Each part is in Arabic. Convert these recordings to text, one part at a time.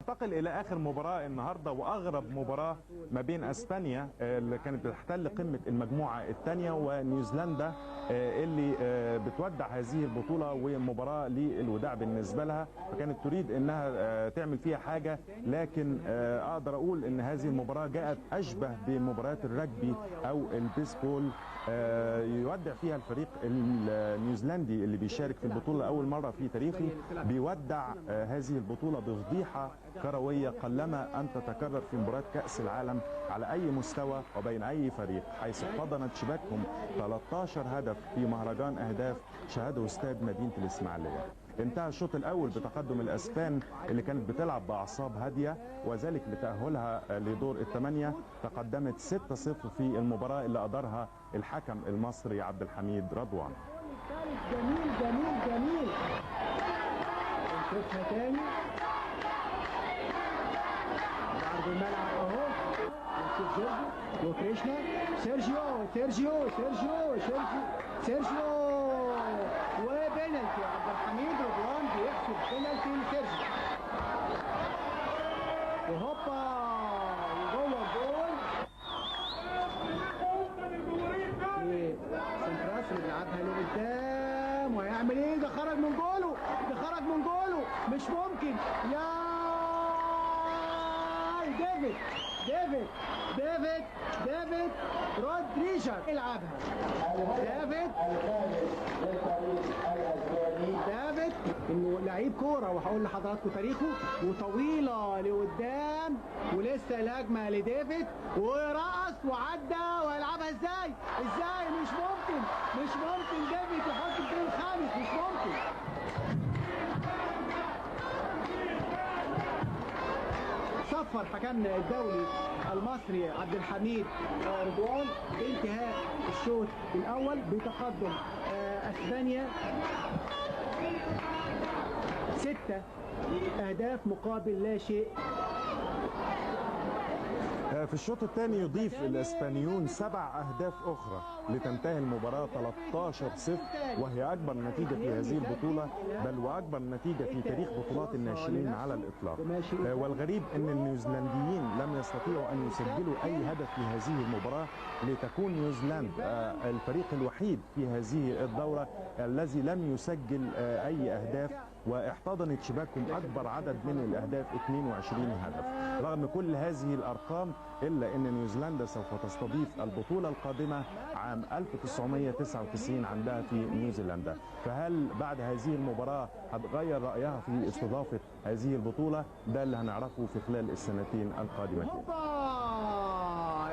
ننتقل إلى آخر مباراة النهاردة وأغرب مباراة ما بين أسبانيا اللي كانت بتحتل قمة المجموعة الثانية ونيوزيلندا اللي بتودع هذه البطولة، ومباراة للوداع بالنسبة لها، فكانت تريد أنها تعمل فيها حاجة. لكن أقدر أقول أن هذه المباراة جاءت أشبه بمباريات الرجبي أو البيسبول، يودع فيها الفريق النيوزيلندي اللي بيشارك في البطولة لأول مرة في تاريخه، بيودع هذه البطولة بفضيحة كروية قلما أن تتكرر في مباريات كأس العالم على أي مستوى وبين أي فريق، حيث احتضنت شباكهم 13 هدف في مهرجان أهداف شهده استاد مدينة الإسماعيلية. انتهى الشوط الأول بتقدم الأسبان اللي كانت بتلعب بأعصاب هادية، وذلك لتأهلها لدور الثمانية. تقدمت 6-0 في المباراة اللي أدارها الحكم المصري عبد الحميد رضوان. جميل جميل جميل. نشوفها تاني. عرض الملعب اهو. نشوف جورجو وكريشنا. سيرجيو وبينالتي. عبد الحميد رضوان بيحسب بينالتي لسيرجيو. وهوبا وجوه الجول. سنتراس اللي بيلعبها لقدام وهيعمل ايه؟ ده خرج من جوله، مش ممكن. يا ديفيد رودريجر يلعبها. ديفيد انه لعيب كوره، وهقول لحضراتكم تاريخه، وطويله لقدام، ولسه الهجمه لديفيد، ورقص وعدى ويلعبها ازاي؟ مش ممكن ديفيد يحط الجول الخامس، مش ممكن. صفر حكمنا الدولي المصري عبد الحميد رضوان بانتهاء الشوط الاول بتقدم اسبانيا 6 أهداف مقابل لا شيء. في الشوط الثاني يضيف الاسبانيون 7 أهداف أخرى لتنتهي المباراة 13-0، وهي أكبر نتيجة في هذه البطولة، بل وأكبر نتيجة في تاريخ بطولات الناشئين على الإطلاق. والغريب أن النيوزيلنديين لم يستطيعوا أن يسجلوا أي هدف في هذه المباراة، لتكون نيوزيلندا الفريق الوحيد في هذه الدورة الذي لم يسجل أي أهداف، واحتضنت شباكهم أكبر عدد من الأهداف 22 هدف. رغم كل هذه الأرقام إلا أن نيوزيلندا سوف تستضيف البطولة القادمة عام 1999 عندها في نيوزيلندا. فهل بعد هذه المباراة هتغير رأيها في استضافة هذه البطولة؟ ده اللي هنعرفه في خلال السنتين القادمتين.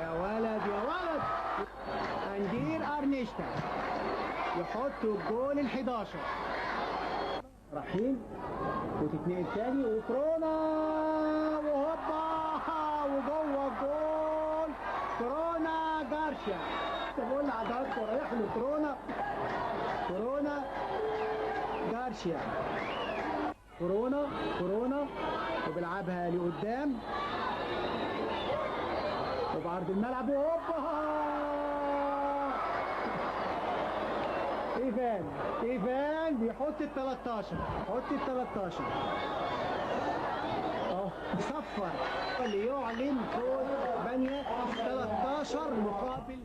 يا ولد أندير أرنيشتا يحط الجول ال11. رحيم وتتنقل تاني وكورونا وهوبا وجوه الجول. كورونا جارشيا. بقول لحضراتكم رايح له كورونا جارشيا. كورونا وبيلعبها لقدام وبعرض الملعب وهوبا. ايفان بيحط ال13. صفر اللي يعلن فوز بنيا 13 مقابل